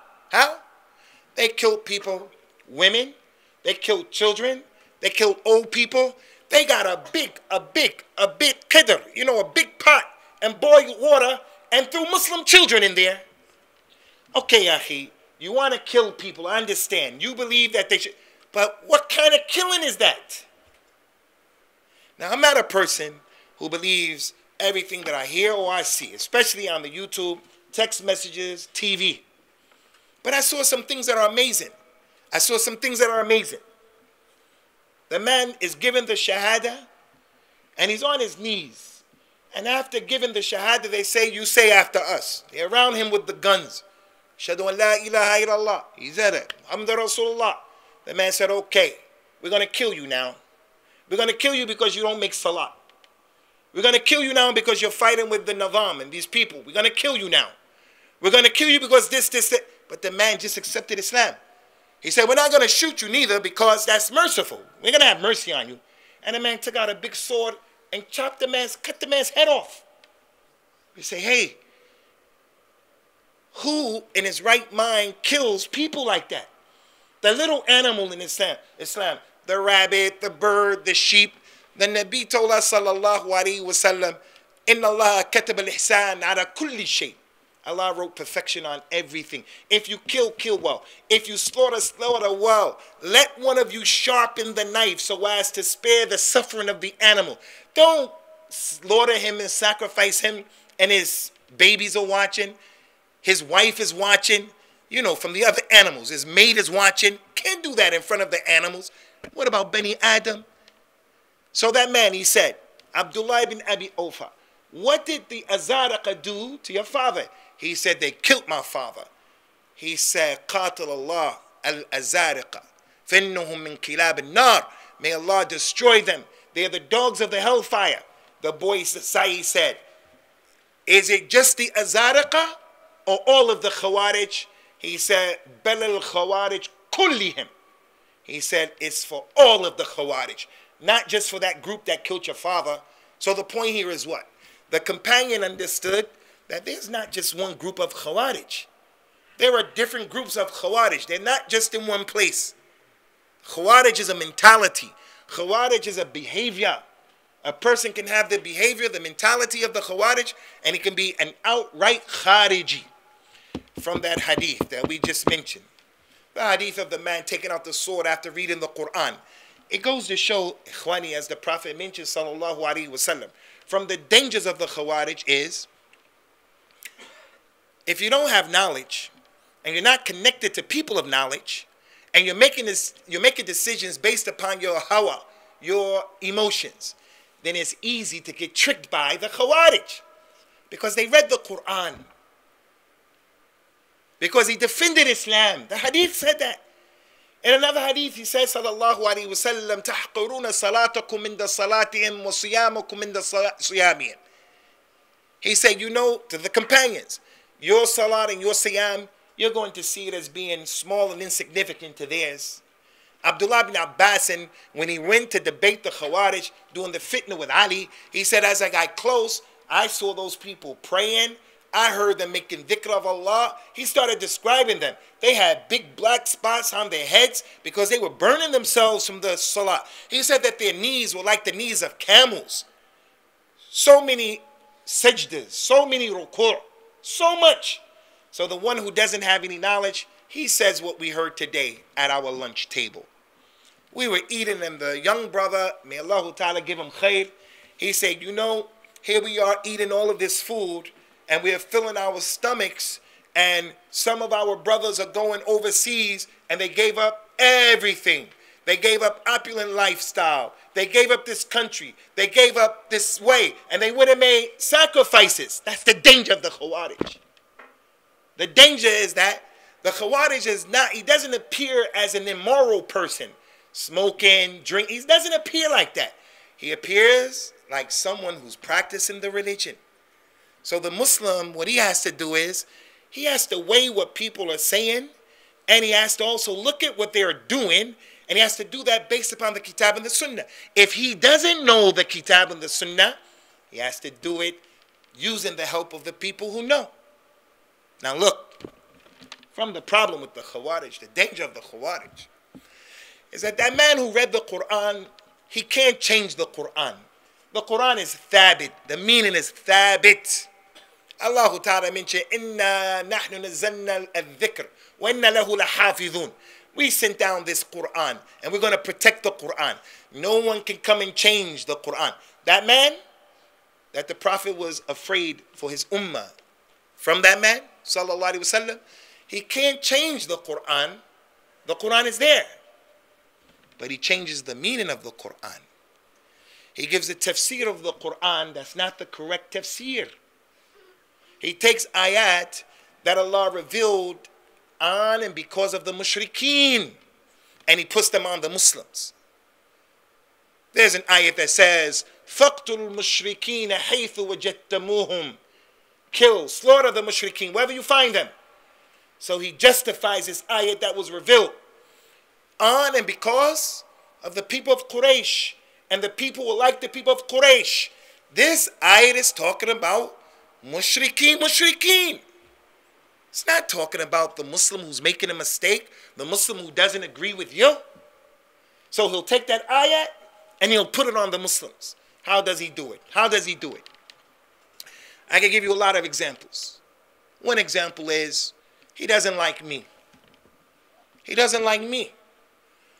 Speaker 1: They killed people, women, they killed children, they killed old people. They got a big qidr, you know, a big pot, and boiled water, and threw Muslim children in there. Okay, Akhi, you want to kill people, I understand. You believe that they should, but what kind of killing is that? Now, I'm not a person who believes everything that I hear or I see, especially on the YouTube, text messages, TV. But I saw some things that are amazing. The man is given the shahada, and he's on his knees. And after giving the shahada, they say, you say after us. They're around him with the guns. Shadu an la ilaha illallah. He said it. Hamda Rasulullah. The man said, okay, we're going to kill you now. We're going to kill you because you don't make salat. We're going to kill you now because you're fighting with the Navam and these people. We're going to kill you now. We're going to kill you because this. But the man just accepted Islam. He said, we're not going to shoot you neither because that's merciful. We're going to have mercy on you. And the man took out a big sword and cut the man's head off. We say, hey, who in his right mind kills people like that? The little animal in Islam, the rabbit, the bird, the sheep. The Nabi told us, sallallahu alayhi wa sallam, inna Allah katab al-ihsan ala kulli shay. Allah wrote perfection on everything. If you kill well. If you slaughter well. Let one of you sharpen the knife so as to spare the suffering of the animal. Don't slaughter him and sacrifice him and his babies are watching. His wife is watching. You know, from the other animals. His maid is watching. Can't do that in front of the animals. What about Bani Adam? So that man, he said, Abdullah ibn Abi Awfa, what did the Azaraqa do to your father? He said, they killed my father. He said, Qatil Allah al-Azaraqa, finnahum min kilab al-nar. May Allah destroy them. They are the dogs of the hellfire. The boy Sa'i said, is it just the Azaraqa or all of the Khawaarij? He said, Bal al-Khawaarij kullihim. He said, it's for all of the Khawaarij, not just for that group that killed your father. So the point here is what? The companion understood that there's not just one group of Khawaarij. There are different groups of Khawaarij. They're not just in one place. Khwaarij is a mentality. Khawārij is a behavior. A person can have the behavior, the mentality of the Khawārij, and he can be an outright Khariji. From that hadith that we just mentioned, the hadith of the man taking out the sword after reading the Qur'an, it goes to show, Ikhwani, as the Prophet mentioned, sallallahu alaihi wasallam, from the dangers of the Khawārij is, if you don't have knowledge, and you're not connected to people of knowledge, and you're making decisions based upon your hawa, your emotions, then it's easy to get tricked by the Khawārij, because they read the Qur'an, because he defended Islam. The hadith said that. In another hadith, he says, sallallahu alaihi wasallam, tahquruna salatakum inda salatihim wa siyamakum inda siyamihim. He said, you know, to the companions, your salat and your siyam, you're going to see it as being small and insignificant to theirs. Abdullah bin Abbas, when he went to debate the Khawārij, doing the fitna with Ali, he said, as I got close, I saw those people praying. I heard them making dhikr of Allah. He started describing them. They had big black spots on their heads because they were burning themselves from the salah. He said that their knees were like the knees of camels. So many sajdas, so many ruku', so much. So the one who doesn't have any knowledge, he says what we heard today at our lunch table. We were eating, and the young brother, may Allah Ta'ala give him khair, he said, you know, here we are eating all of this food, and we are filling our stomachs, and some of our brothers are going overseas, and they gave up everything. They gave up opulent lifestyle. They gave up this country. They gave up this way, and they would have made sacrifices. That's the danger of the Khawārij. The danger is that the Khawārij is not, he doesn't appear as an immoral person, smoking, drinking. He doesn't appear like that. He appears like someone who's practicing the religion. So the Muslim, what he has to do is, he has to weigh what people are saying, and he has to also look at what they're doing, and he has to do that based upon the Kitab and the Sunnah. If he doesn't know the Kitab and the Sunnah, he has to do it using the help of the people who know. Now look, from the problem with the Khawārij, the danger of the Khawārij, is that that man who read the Qur'an, he can't change the Qur'an. The Qur'an is Fabit. The meaning is Fabit. Allah Ta'ala mentioned, Inna nahnu nazzalna al-dhikr wa inna lahu lahafidhun. We sent down this Qur'an, and we're going to protect the Qur'an. No one can come and change the Qur'an. That man, that the Prophet was afraid for his ummah, from that man, sallallahu alaihi wasallam, he can't change the Qur'an. The Qur'an is there. But he changes the meaning of the Qur'an. He gives a tafsir of the Qur'an that's not the correct tafsir. He takes ayat that Allah revealed on and because of the mushrikeen, and he puts them on the Muslims. There's an ayat that says, فَقْتُلُ الْمُشْرِكِينَ حَيْثُ وَجَدْتَمُوهُم. Kill, slaughter the mushrikeen, wherever you find them. So he justifies this ayat that was revealed on and because of the people of Quraysh, and the people were like the people of Quraysh. This ayat is talking about mushrikeen. It's not talking about the Muslim who's making a mistake, the Muslim who doesn't agree with you. So he'll take that ayat and he'll put it on the Muslims. How does he do it? How does he do it? I can give you a lot of examples. One example is, he doesn't like me. He doesn't like me.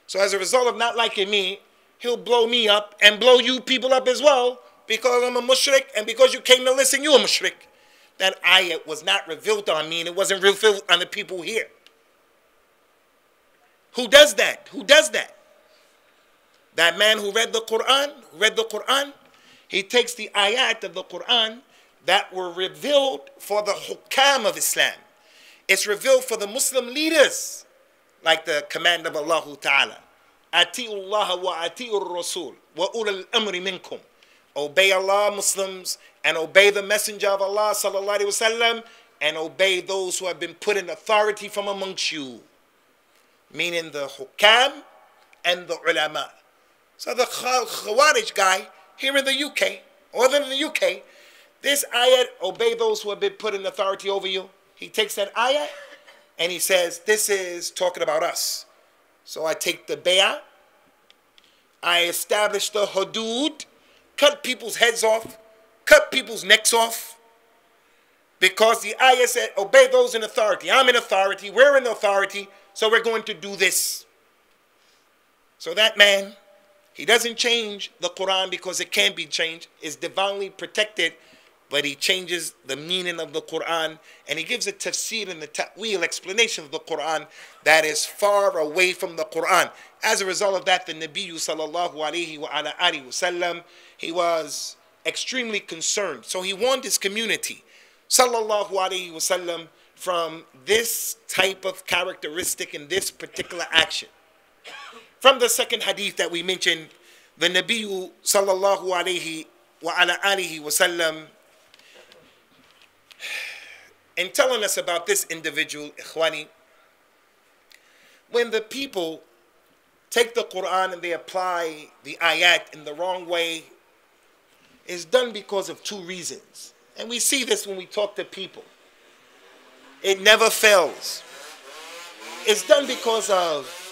Speaker 1: So as a result of not liking me, he'll blow me up and blow you people up as well, because I'm a mushrik, and because you came to listen, you're a mushrik. That ayat was not revealed on me, and it wasn't revealed on the people here. Who does that? Who does that? That man who read the Qur'an, he takes the ayat of the Qur'an that were revealed for the hukam of Islam. It's revealed for the Muslim leaders, like the command of Allah Ta'ala. Ati'u Allah wa ati'u Rasul wa ulul amri minkum. Obey Allah, Muslims, and obey the Messenger of Allah sallallahu alaihi wasallam, and obey those who have been put in authority from amongst you, meaning the hukam and the ulama. So the Khawārij guy here in the UK, or in the UK, this ayat, obey those who have been put in authority over you, he takes that ayat and he says, this is talking about us. So I take the bay'ah, I established the hudud, cut people's heads off, cut people's necks off, because the ayah said, obey those in authority. I'm in authority, we're in authority, so we're going to do this. So that man, he doesn't change the Quran because it can't be changed. It's divinely protected, but he changes the meaning of the Quran, and he gives a tafsir and the ta'wil explanation of the Quran that is far away from the Quran. As a result of that, the Nabi sallallahu alayhi wa ala alihi wa sallam, he was extremely concerned. So he warned his community, sallallahu alayhi wa sallam, from this type of characteristic in this particular action. From the second hadith that we mentioned, the Nabi sallallahu alayhi wa ala alihi wa sallam, in telling us about this individual, ikhwani, when the people take the Quran and they apply the ayat in the wrong way, it's done because of two reasons. And we see this when we talk to people. It never fails. It's done because of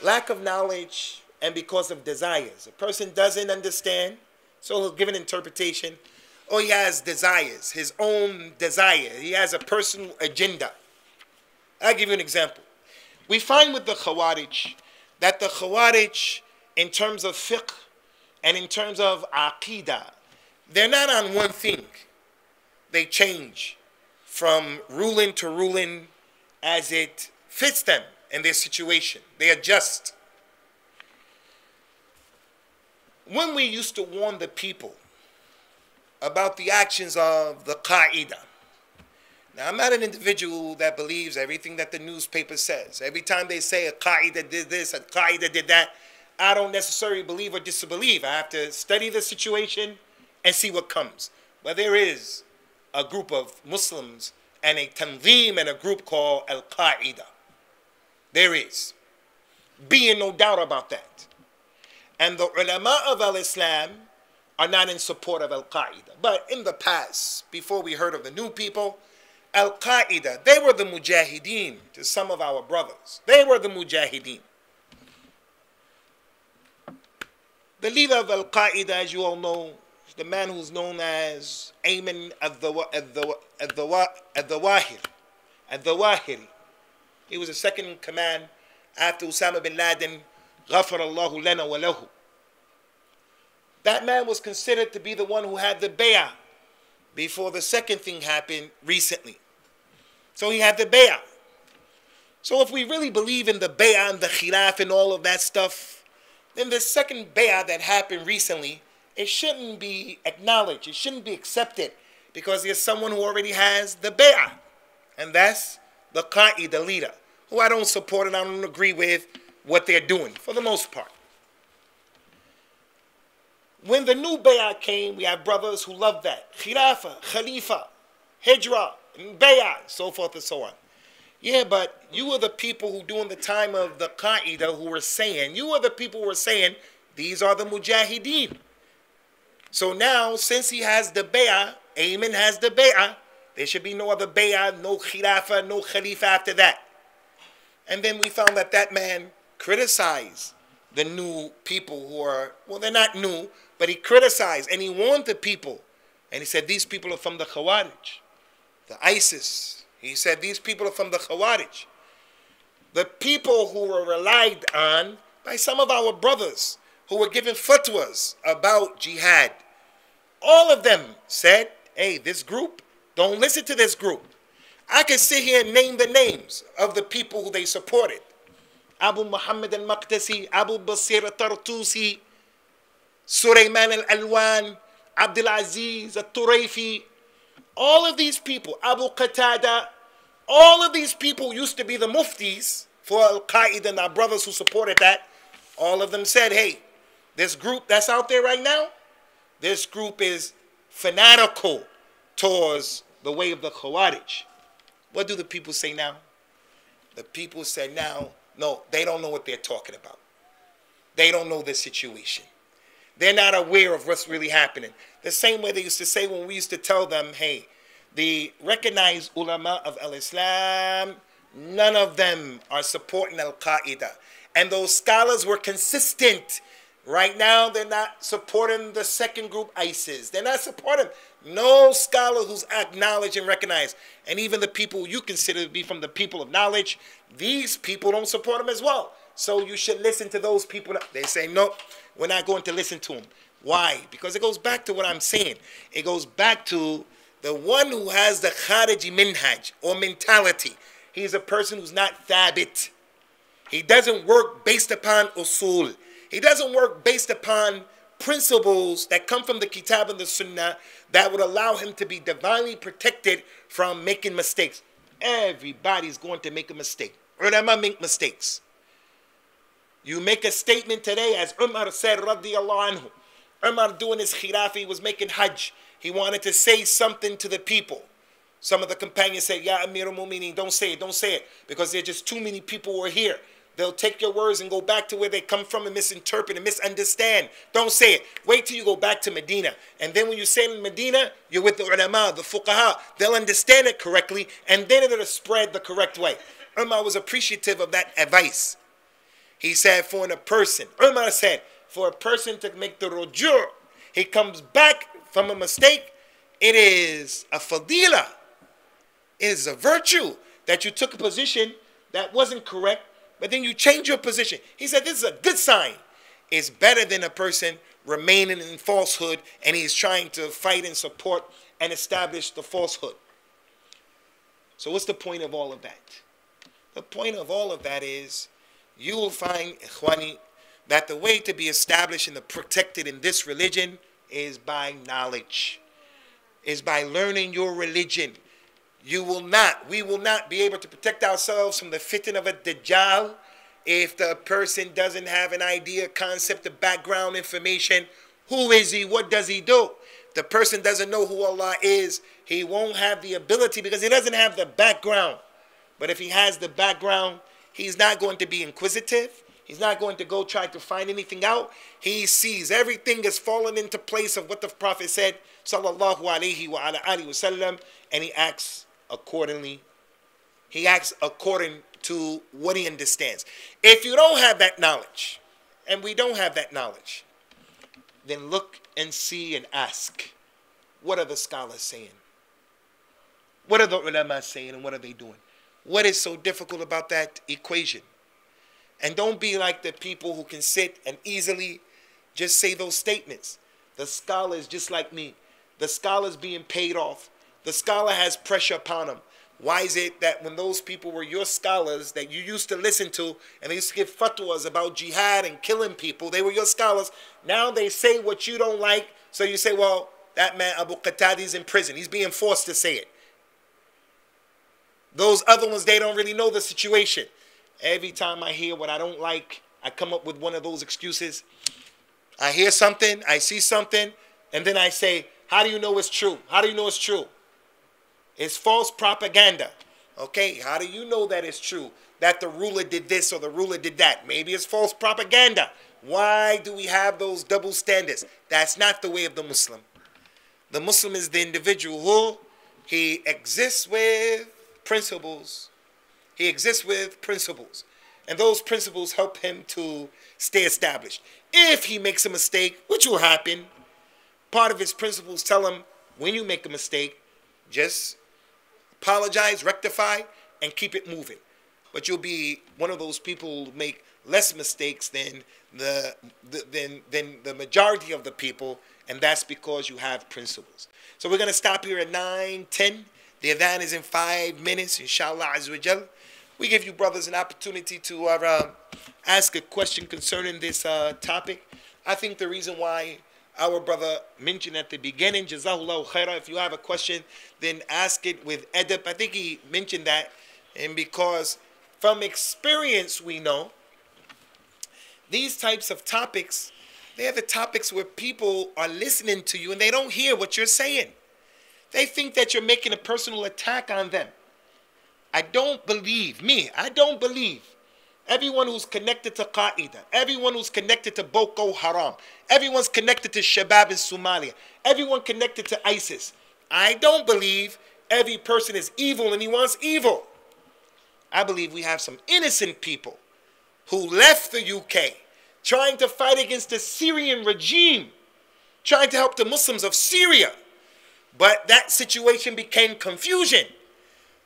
Speaker 1: lack of knowledge and because of desires. A person doesn't understand, so he'll give an interpretation. Or he has desires, his own desire. He has a personal agenda. I'll give you an example. We find with the Khawaarij that the Khwaarij, in terms of fiqh and in terms of aqidah, they're not on one thing. They change from ruling to ruling as it fits them in their situation. They adjust. When we used to warn the people about the actions of the Qaeda. Now, I'm not an individual that believes everything that the newspaper says. Every time they say a Qaeda did this, a Qaeda did that, I don't necessarily believe or disbelieve. I have to study the situation and see what comes. But there is a group of Muslims and a tanzeem and a group called Al-Qaeda. There is. Be in no doubt about that. And the ulama of al-Islam are not in support of Al-Qaeda. But in the past, before we heard of the new people, Al-Qaeda, they were the mujahideen to some of our brothers. They were the mujahideen. The leader of Al-Qaeda, as you all know, is the man who's known as Ayman Al-Zawahiri. He was the second in command after Usamah bin Laden, غَفَرَ اللَّهُ لَنَا وَلَهُ. That man was considered to be the one who had the bay'ah before the second thing happened recently. So he had the bay'ah. So if we really believe in the bay'ah and the khilaf and all of that stuff, then the second bay'ah that happened recently, it shouldn't be acknowledged. It shouldn't be accepted because there's someone who already has the bay'ah. And that's the Qaeda leader, who I don't support and I don't agree with what they're doing for the most part. When the new bay'ah came, we have brothers who love that. Khilafah, Khalifa, Hijrah, and bay'ah, so forth and so on. Yeah, but you were the people who during the time of the Qaeda who were saying, you were the people who were saying, these are the mujahideen. So now, since he has the bay'ah, Ayman has the bay'ah, there should be no other bay'ah, no khilafah, no khalifa after that. And then we found that that man criticized the new people who are, well, they're not new, but he criticized and he warned the people. And he said, these people are from the Khawaarij, the ISIS. He said, these people are from the Khawaarij. The people who were relied on by some of our brothers who were given fatwas about jihad. All of them said, hey, this group, don't listen to this group. I can sit here and name the names of the people who they supported. Abu Muhammad al-Maqdisi, Abu Basir al-Tartusi, Sulaiman al-Alwan, Abdul Aziz al-Turayfi, all of these people, Abu Qatada, all of these people used to be the muftis for Al-Qaeda and our brothers who supported that. All of them said, hey, this group that's out there right now, this group is fanatical towards the way of the Khawaarij. What do the people say now? The people say now, no, they don't know what they're talking about. They don't know the situation. They're not aware of what's really happening. The same way they used to say when we used to tell them, hey, the recognized ulama of al-Islam, none of them are supporting Al-Qaeda. And those scholars were consistent Right now, they're not supporting the second group, ISIS. They're not supporting no scholar who's acknowledged and recognized. And even the people you consider to be from the people of knowledge, these people don't support them as well. So you should listen to those people. They say, no, we're not going to listen to them. Why? Because it goes back to what I'm saying. It goes back to the one who has the Khariji Minhaj or mentality. He's a person who's not Fabit. He doesn't work based upon usul. He doesn't work based upon principles that come from the Kitab and the Sunnah that would allow him to be divinely protected from making mistakes. Everybody's going to make a mistake. Ulama make mistakes. You make a statement today, as Umar said, radiyallahu anhu. Umar doing his khilafah, he was making hajj. He wanted to say something to the people. Some of the companions said, Ya Amir al-Mu'mineen, don't say it, because there are just too many people who are here. They'll take your words and go back to where they come from and misinterpret and misunderstand. Don't say it. Wait till you go back to Medina. And then when you say it in Medina, you're with the ulama, the fuqaha. They'll understand it correctly, and then it'll spread the correct way. Umar was appreciative of that advice. He said, Umar said, for a person to make the rujur, he comes back from a mistake, it is a fadila. It is a virtue that you took a position that wasn't correct, but then you change your position. He said this is a good sign. It's better than a person remaining in falsehood and he's trying to fight and support and establish the falsehood. So what's the point of all of that? The point of all of that is you will find, Ikhwani, that the way to be established and protected in this religion is by knowledge, is by learning your religion. We will not be able to protect ourselves from the fitna of a Dajjal if the person doesn't have an idea, concept, the background information. Who is he? What does he do? The person doesn't know who Allah is. He won't have the ability because he doesn't have the background. But if he has the background, he's not going to be inquisitive. He's not going to go try to find anything out. He sees everything has fallen into place of what the Prophet said, sallallahu alaihi wa ala alihi wasallam, and he acts accordingly. He acts according to what he understands. If you don't have that knowledge, and we don't have that knowledge, then look and see and ask, what are the scholars saying? What are the ulama saying and what are they doing? What is so difficult about that equation? And don't be like the people who can sit and easily just say those statements. The scholar is just like me. The scholar is being paid off. The scholar has pressure upon him. Why is it that when those people were your scholars that you used to listen to and they used to give fatwas about jihad and killing people, they were your scholars. Now they say what you don't like, so you say, well, that man Abu Qatada is in prison. He's being forced to say it. Those other ones, they don't really know the situation. Every time I hear what I don't like, I come up with one of those excuses. I hear something, I see something, and then I say, how do you know it's true? How do you know it's true? It's false propaganda. Okay, how do you know that it's true? That the ruler did this or the ruler did that? Maybe it's false propaganda. Why do we have those double standards? That's not the way of the Muslim. The Muslim is the individual who he exists with principles. He exists with principles. And those principles help him to stay established. If he makes a mistake, which will happen, part of his principles tell him, when you make a mistake, just apologize, rectify, and keep it moving. But you'll be one of those people who make less mistakes than the majority of the people, and that's because you have principles. So we're going to stop here at 9:10. The adhan is in 5 minutes, inshallah azza wa jal. We give you brothers an opportunity to ask a question concerning this topic. I think the reason why our brother mentioned at the beginning, Jazahullahu khairah, if you have a question, then ask it with adab. I think he mentioned that, and because from experience we know these types of topics, they are the topics where people are listening to you and they don't hear what you're saying. They think that you're making a personal attack on them. I don't believe everyone who's connected to Qaeda, everyone who's connected to Boko Haram, everyone's connected to Shabab in Somalia, everyone connected to ISIS. I don't believe every person is evil and he wants evil. I believe we have some innocent people who left the UK, trying to fight against the Syrian regime, trying to help the Muslims of Syria. But that situation became confusion.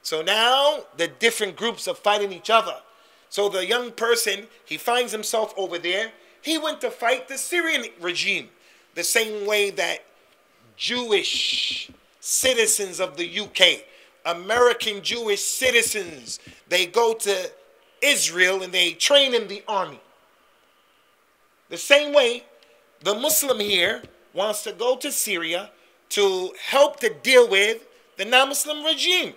Speaker 1: So now the different groups are fighting each other. So the young person, he finds himself over there. He went to fight the Syrian regime, the same way that Jewish citizens of the UK, American Jewish citizens, they go to Israel and they train in the army. The same way the Muslim here wants to go to Syria to help to deal with the non-Muslim regime.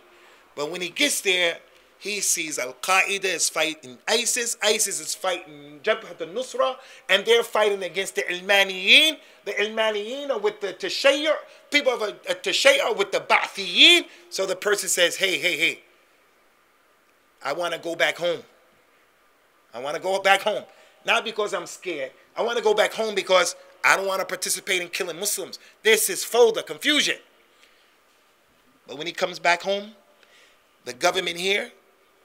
Speaker 1: But when he gets there, he sees Al-Qaeda is fighting ISIS, ISIS is fighting Jabhat al-Nusra, and they're fighting against the Ilmaniyin. The Ilmaniyin are with the Tashayyu', people of a Tashayyu' are with the Ba'thiyin. So the person says, hey, I want to go back home. I want to go back home. Not because I'm scared. I want to go back home because I don't want to participate in killing Muslims. This is further confusion. But when he comes back home, the government here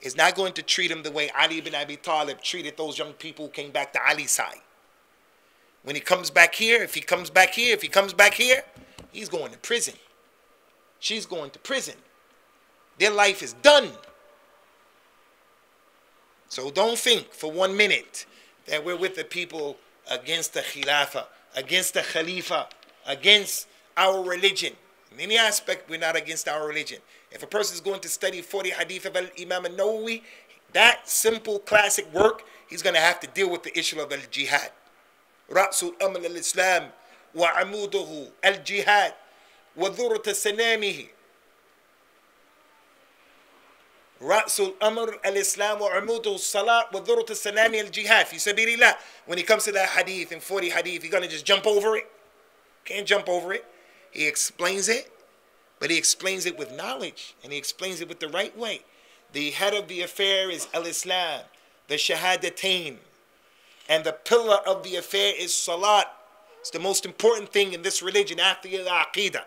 Speaker 1: is not going to treat him the way Ali ibn Abi Talib treated those young people who came back to Ali's side. When he comes back here, if he comes back here, he's going to prison. She's going to prison. Their life is done. So don't think for 1 minute that we're with the people against the Khilafah, against the Khalifa, against our religion. In any aspect, we're not against our religion. If a person is going to study 40 hadith of Imam al-Nawawi, that simple classic work, he's going to have to deal with the issue of al-Jihad. Ra'sul Amr al-Islam wa amuduhu al-Jihad wa dhurrat sanamihi. Ra'sul Amr al-Islam wa amuduhu Salat wa dhurrat sanami al-Jihad fi sabilillah. When he comes to that hadith in 40 hadith, he's going to just jump over it. Can't jump over it. He explains it, but he explains it with knowledge, and he explains it with the right way. The head of the affair is al-Islam, the Shahadatain, and the pillar of the affair is Salat. It's the most important thing in this religion after the Aqidah.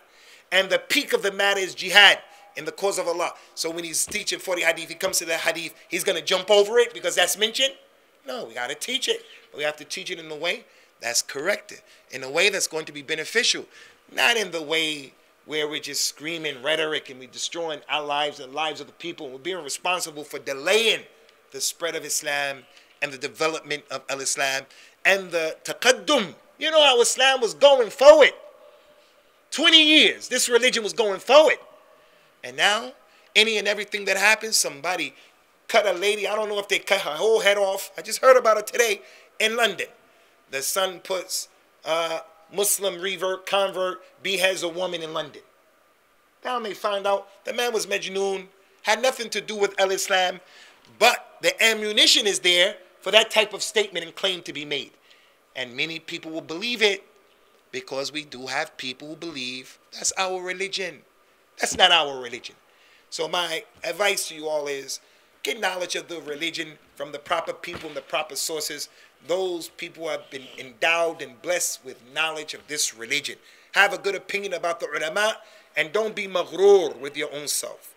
Speaker 1: And the peak of the matter is Jihad in the cause of Allah. So when he's teaching 40 hadith, he comes to that hadith, he's going to jump over it because that's mentioned? No, we got to teach it. But we have to teach it in a way that's corrected, in a way that's going to be beneficial. Not in the way where we're just screaming rhetoric and we're destroying our lives and the lives of the people. We're being responsible for delaying the spread of Islam and the development of al-Islam and the taqaddum. You know how Islam was going forward. 20 years, this religion was going forward. And now, any and everything that happens, somebody cut a lady, I don't know if they cut her whole head off. I just heard about it today in London. The son puts Muslim convert, beheads a woman in London. Now they find out the man was Majnoon, had nothing to do with al-Islam, but the ammunition is there for that type of statement and claim to be made. And many people will believe it because we do have people who believe that's our religion. That's not our religion. So my advice to you all is get knowledge of the religion from the proper people and the proper sources. Those people have been endowed and blessed with knowledge of this religion. Have a good opinion about the ulama and don't be maghrur with your own self.